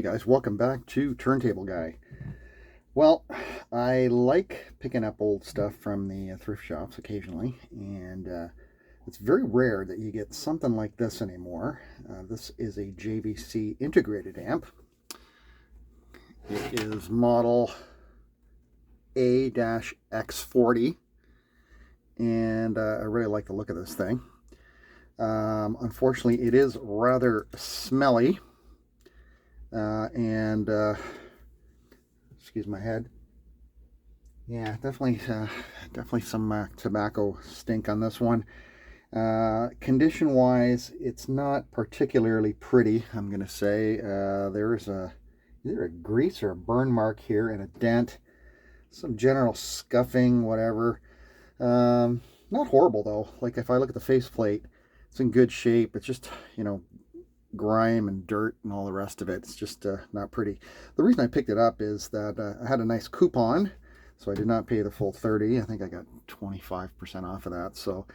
guys, welcome back to Turntable Guy. Well, I like picking up old stuff from the thrift shops occasionally, and it's very rare that you get something like this anymore. This is a JVC integrated amp. It is model A-X40, and I really like the look of this thing. Unfortunately, it is rather smelly. Excuse my head. Yeah, definitely some tobacco stink on this one. Condition wise, it's not particularly pretty, I'm gonna say. There's either a grease or a burn mark here and a dent, some general scuffing, whatever. Not horrible though. Like if I look at the faceplate, it's in good shape. It's just, grime and dirt and all the rest of it. It's just not pretty. The reason I picked it up is that I had a nice coupon, so I did not pay the full 30. I think I got 25% off of that, so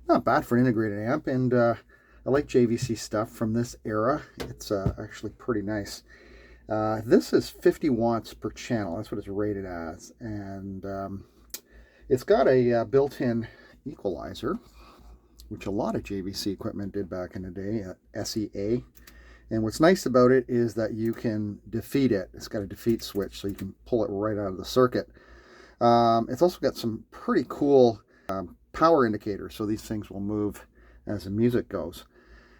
not bad for an integrated amp. And I like JVC stuff from this era. It's actually pretty nice. This is 50 watts per channel. That's what it's rated as, and it's got a built-in equalizer, which a lot of JVC equipment did back in the day, SEA. And what's nice about it is that you can defeat it. It's got a defeat switch, so you can pull it right out of the circuit. It's also got some pretty cool power indicators, so these things will move as the music goes.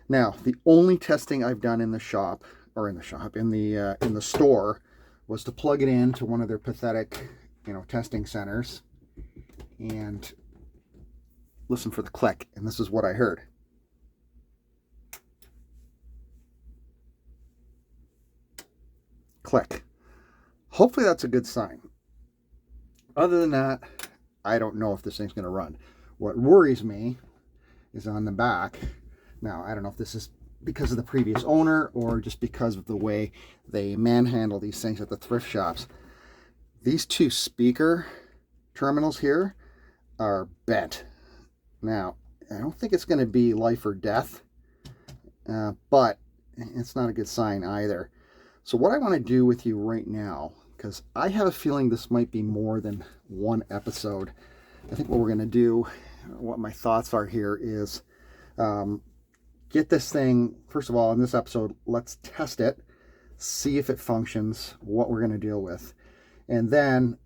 Now, the only testing I've done in the shop, or in the store, was to plug it into one of their pathetic, testing centers and listen for the click, and this is what I heard. Click. Hopefully that's a good sign. Other than that, I don't know if this thing's going to run. What worries me is on the back. Now, I don't know if this is because of the previous owner or just because of the way they manhandle these things at the thrift shops. These two speaker terminals here are bent. Now, I don't think it's going to be life or death, but it's not a good sign either. So what I want to do with you right now, because I have a feeling this might be more than one episode, I think what we're going to do, what my thoughts are here is get this thing, first of all, in this episode, let's test it, see if it functions, what we're going to deal with, and then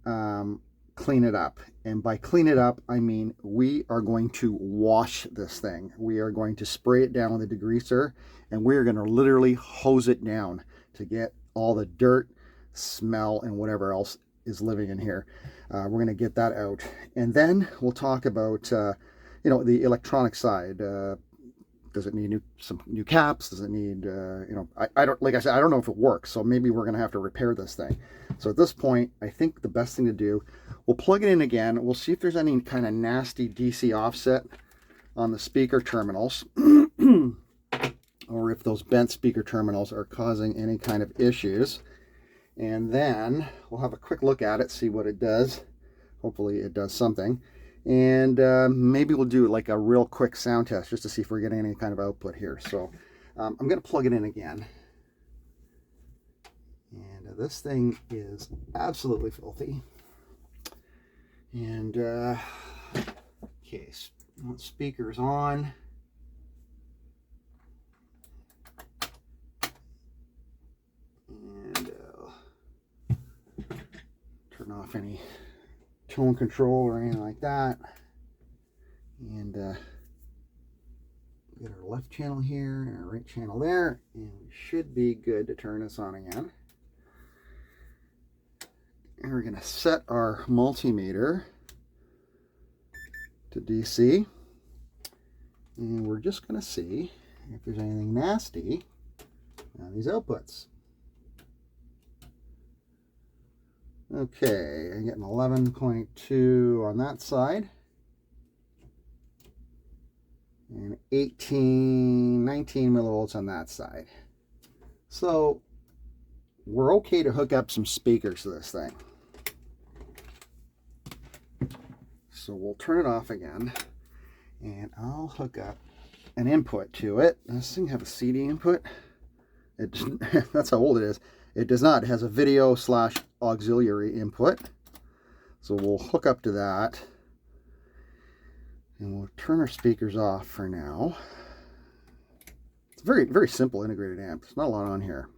clean it up. And by clean it up, I mean we are going to wash this thing. We are going to spray it down with a degreaser, and we are going to literally hose it down to get all the dirt, smell, and whatever else is living in here. We're going to get that out, and then we'll talk about the electronic side. Does it need some new caps? Does it need I don't, like I said, I don't know if it works, so maybe we're going to have to repair this thing. So at this point, I think the best thing to do, we'll plug it in again. We'll see if there's any kind of nasty DC offset on the speaker terminals, or if those bent speaker terminals are causing any kind of issues. And then we'll have a quick look at it, see what it does. Hopefully it does something. And maybe we'll do like a real quick sound test just to see if we're getting any kind of output here. So I'm going to plug it in again. And this thing is absolutely filthy. And okay, speakers on. And turn off any tone control or anything like that, and get our left channel here and our right channel there, and we should be good to turn this on again. And we're going to set our multimeter to DC, and we're just going to see if there's anything nasty on these outputs. Okay, I'm getting 11.2 on that side, and 19 millivolts on that side. So we're okay to hook up some speakers to this thing. So we'll turn it off again, and I'll hook up an input to it. Does this thing have a CD input? It that's how old it is. It does not. It has a video / auxiliary input. So we'll hook up to that. And we'll turn our speakers off for now. It's a very, very simple integrated amp. There's not a lot on here.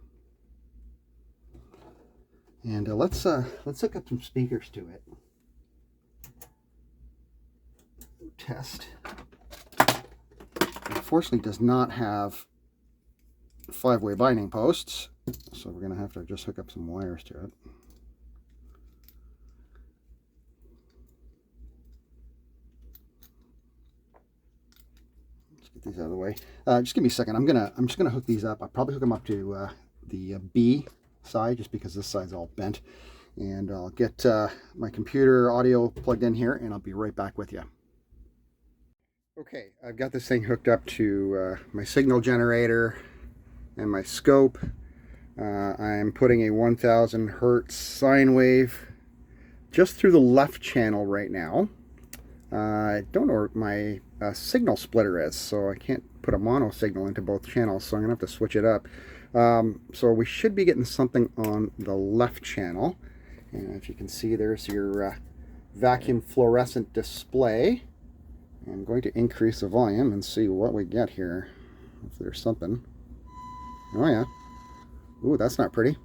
And let's hook up some speakers to it. Test. Unfortunately, does not have 5-way binding posts, so we're going to have to just hook up some wires to it. Let's get these out of the way. Just give me a second. I'm just gonna hook these up. I'll probably hook them up to the B side, just because this side's all bent. And I'll get my computer audio plugged in here, and I'll be right back with you. Okay, I've got this thing hooked up to my signal generator and my scope. I'm putting a 1000 hertz sine wave just through the left channel right now. I don't know where my signal splitter is, so I can't put a mono signal into both channels, so I'm going to have to switch it up. So we should be getting something on the left channel. And if you can see, there's your vacuum fluorescent display. I'm going to increase the volume and see what we get here. If there's something. Oh yeah. Ooh, that's not pretty.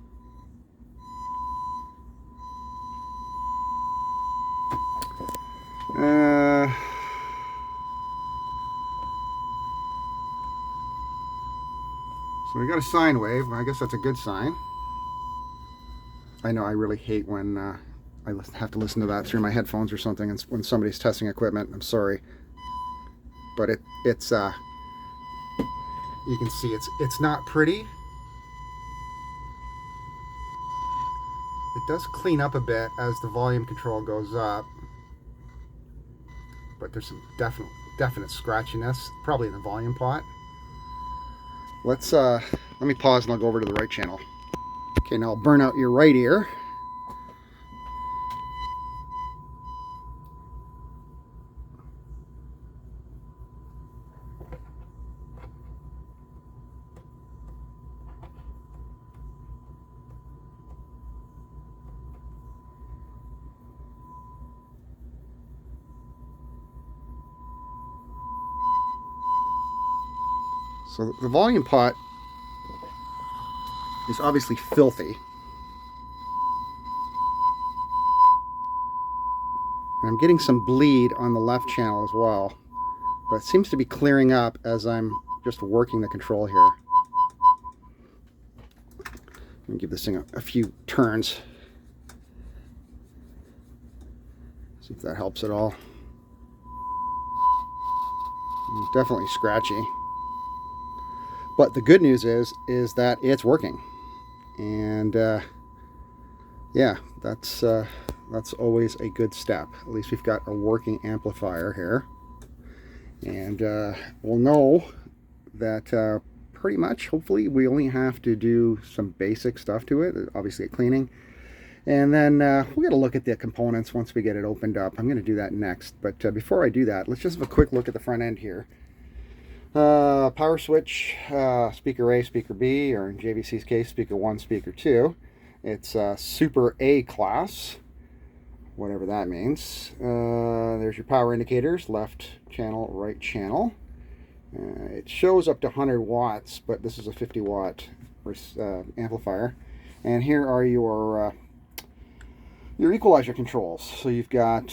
So we got a sine wave. I guess that's a good sign. I know I really hate when I have to listen to that through my headphones or something, and when somebody's testing equipment. I'm sorry, but it's you can see it's not pretty. It does clean up a bit as the volume control goes up, but there's some definite scratchiness, probably in the volume pot. Let me pause and I'll go over to the right channel. Okay, now I'll burn out your right ear. So the volume pot is obviously filthy. And I'm getting some bleed on the left channel as well. But it seems to be clearing up as I'm just working the control here. Let me give this thing a few turns. See if that helps at all. Definitely scratchy. But the good news is that it's working, and yeah, that's always a good step. At least we've got a working amplifier here, and we'll know that pretty much. Hopefully, we only have to do some basic stuff to it. Obviously, cleaning, and then we got to look at the components once we get it opened up. I'm going to do that next, but before I do that, let's just have a quick look at the front end here. Power switch, speaker A, speaker B, or in JVC's case, speaker 1, speaker 2. It's Super A class, whatever that means. There's your power indicators, left channel, right channel. It shows up to 100 watts, but this is a 50 watt amplifier. And here are your equalizer controls. So you've got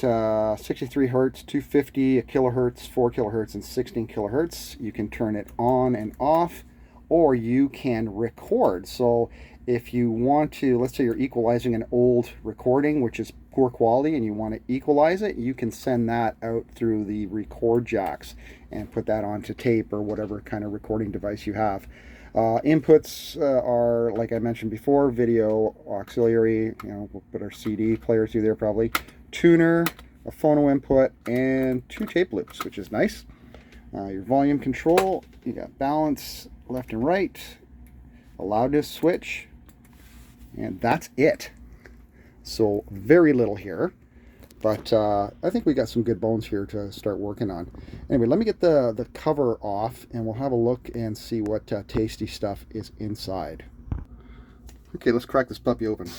63 hertz, 250, a kilohertz, 4 kilohertz, and 16 kilohertz. You can turn it on and off, or you can record. So if you want to, let's say you're equalizing an old recording, which is poor quality, and you want to equalize it, you can send that out through the record jacks and put that onto tape or whatever kind of recording device you have. Inputs are, like I mentioned before, video, auxiliary, we'll put our CD player through there probably, tuner, a phono input, and 2 tape loops, which is nice. Your volume control, you got balance, left and right, a loudness switch, and that's it. So very little here, but I think we got some good bones here to start working on. Anyway, let me get the cover off, and we'll have a look and see what tasty stuff is inside. Okay, let's crack this puppy open.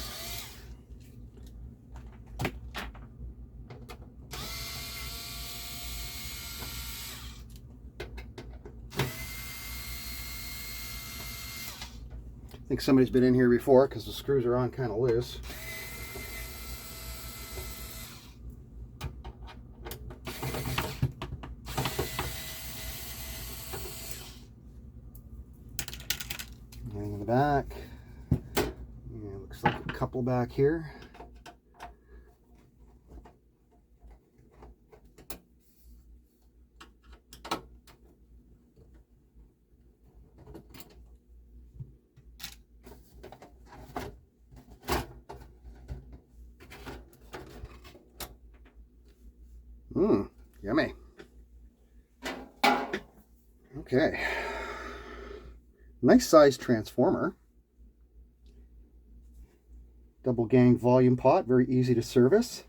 I think somebody's been in here before because the screws are on kind of loose. And in the back, yeah, looks like a couple back here. Yummy. Okay. Nice size transformer. Double gang volume pot, very easy to service.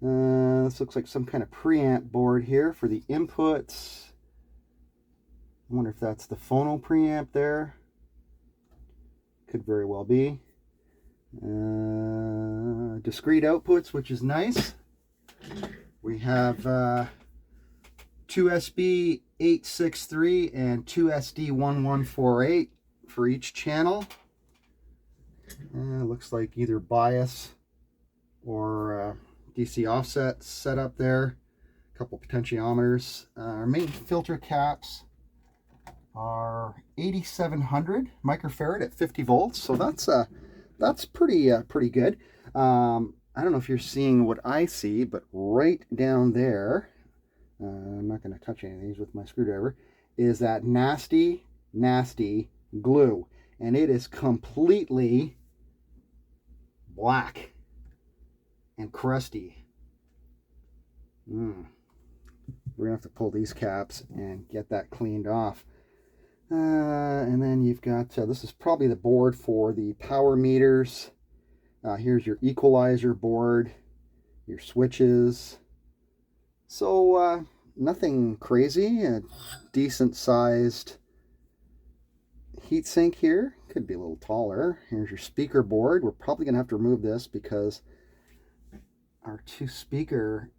This looks like some kind of preamp board here for the inputs. I wonder if that's the phono preamp there. Could very well be. Discrete outputs, which is nice. We have two SB 863 and two SD 1148 for each channel. Looks like either bias or DC offset set up there. A couple potentiometers. Our main filter caps are 8700 microfarad at 50 volts, so that's pretty good. I don't know if you're seeing what I see, but right down there, I'm not going to touch any of these with my screwdriver, is that nasty glue, and it is completely black and crusty. We're gonna have to pull these caps and get that cleaned off. And then you've got this is probably the board for the power meters. Here's your equalizer board, your switches. So nothing crazy. A decent sized heatsink here. Could be a little taller. Here's your speaker board. We're probably gonna have to remove this because our two speaker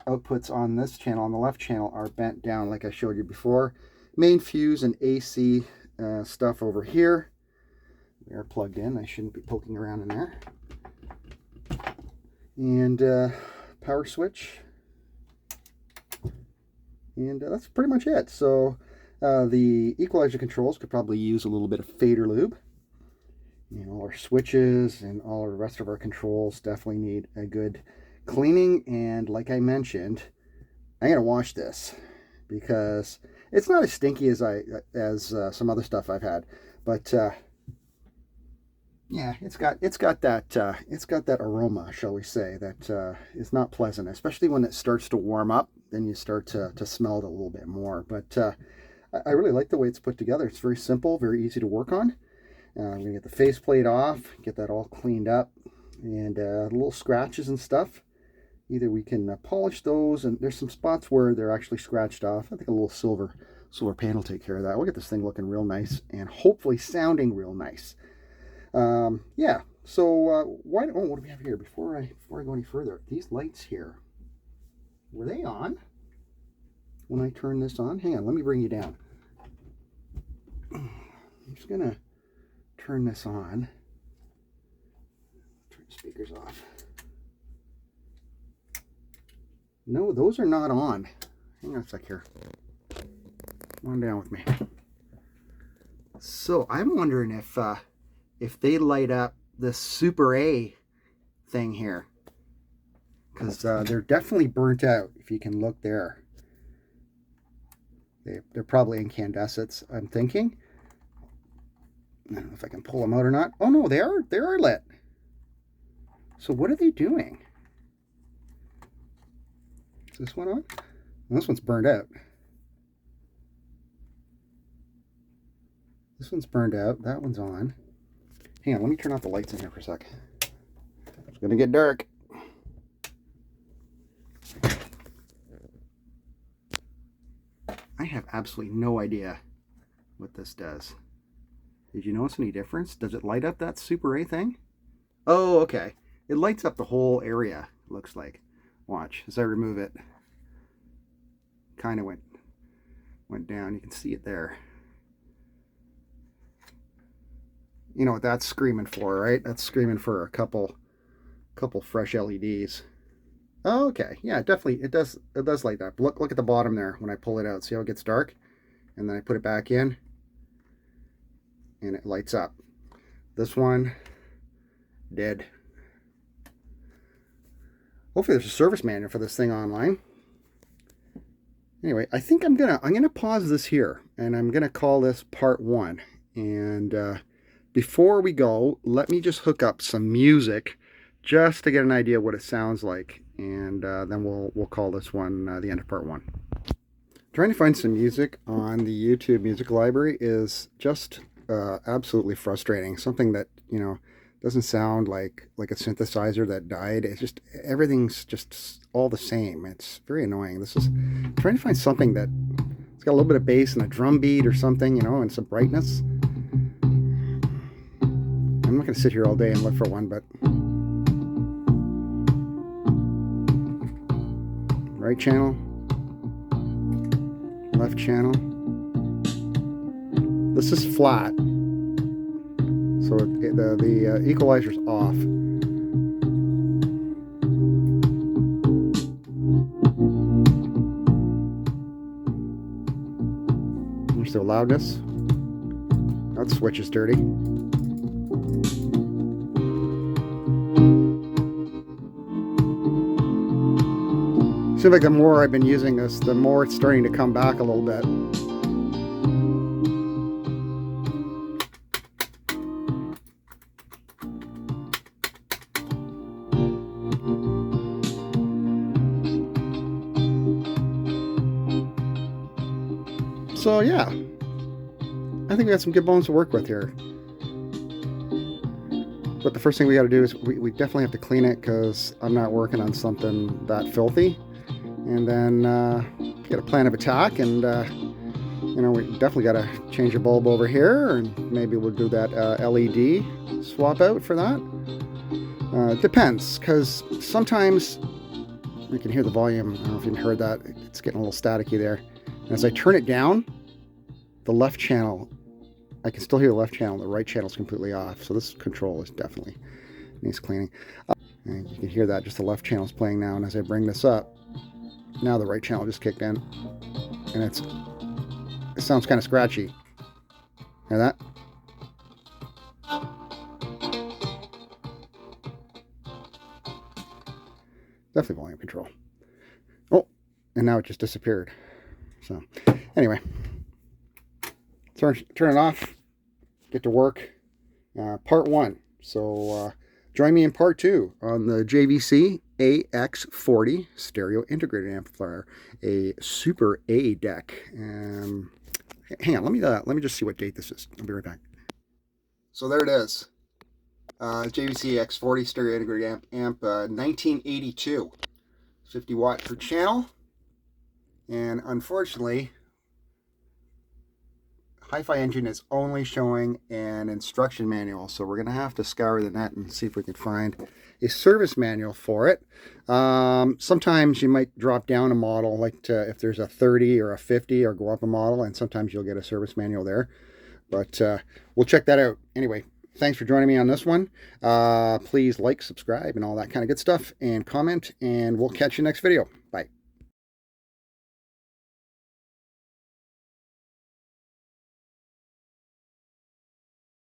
outputs on this channel, on the left channel, are bent down like I showed you before. Main fuse and AC stuff over here. They are plugged in. I shouldn't be poking around in there. And power switch. And that's pretty much it. So the equalizer controls could probably use a little bit of fader lube. You know, our switches and all the rest of our controls definitely need a good cleaning. And like I mentioned, I'm gonna wash this because it's not as stinky as some other stuff I've had, but yeah, it's got that aroma, shall we say, that is not pleasant, especially when it starts to warm up. Then you start to smell it a little bit more. But I really like the way it's put together. It's very simple, very easy to work on. I'm gonna get the faceplate off, get that all cleaned up, and little scratches and stuff. Either we can polish those, and there's some spots where they're actually scratched off. I think a little silver pan will take care of that. We'll get this thing looking real nice and hopefully sounding real nice. Yeah, so what do we have here? Before I go any further, these lights here, were they on when I turn this on? Hang on, let me bring you down. I'm just gonna turn this on. Turn the speakers off. No, those are not on. Hang on a sec here. Come on down with me. So I'm wondering if they light up the Super A thing here, because they're definitely burnt out. If you can look there, they're probably incandescents, I'm thinking. I don't know if I can pull them out or not. Oh no, they are lit. So what are they doing? Is this one on? This one's burned out. This one's burned out. That one's on. Hang on, let me turn off the lights in here for a sec. It's gonna get dark. I have absolutely no idea what this does. Did you notice any difference? Does it light up that Super A thing? Oh, okay. It lights up the whole area, looks like. Watch, as I remove it. Kind of went down. You can see it there. You know what that's screaming for, right? That's screaming for a couple fresh LEDs. Oh, okay. Yeah, definitely it does light up. Look at the bottom there when I pull it out. See how it gets dark? And then I put it back in and it lights up. This one dead. Hopefully there's a service manual for this thing online. Anyway, I think I'm gonna pause this here, and I'm gonna call this part 1. And before we go, let me just hook up some music just to get an idea what it sounds like, and then we'll call this one the end of part 1. Trying to find some music on the YouTube music library is just absolutely frustrating. Something that, you know, doesn't sound like a synthesizer that died. It's just, everything's just all the same. It's very annoying. I'm trying to find something that it's got a little bit of bass and a drum beat or something, you know, and some brightness. I'm not going to sit here all day and look for one, but right channel, left channel. This is flat, so the equalizer's off. There's the loudness. That switch is dirty. Seems like the more I've been using this, the more it's starting to come back a little bit. So yeah, I think we got some good bones to work with here. But the first thing we got to do is we definitely have to clean it, because I'm not working on something that filthy. And then get a plan of attack, and you know, we definitely got to change a bulb over here, and maybe we'll do that LED swap out for that. It depends, because sometimes you can hear the volume. I don't know if you heard that. It's getting a little staticky there. And as I turn it down, the left channel, I can still hear the left channel. The right channel is completely off. So this control is definitely needs cleaning. And you can hear that, just the left channel is playing now. And as I bring this up, now the right channel just kicked in, and it sounds kind of scratchy. Hear that? Definitely volume control. Oh, and now it just disappeared. So anyway, turn it off, get to work. Part 1. So join me in part 2 on the JVC A-X40 stereo integrated amplifier, a Super A deck. Hang on, let me just see what date this is. I'll be right back. So there it is. JVC A-X40 stereo integrated amp 1982, 50 watt per channel. And unfortunately, Hi-Fi Engine is only showing an instruction manual, so we're going to have to scour the net and see if we can find a service manual for it. Sometimes you might drop down a model, like if there's a 30 or a 50, or go up a model, and sometimes you'll get a service manual there. But we'll check that out. Anyway, thanks for joining me on this one. Please like, subscribe, and all that kind of good stuff, and comment, and we'll catch you next video.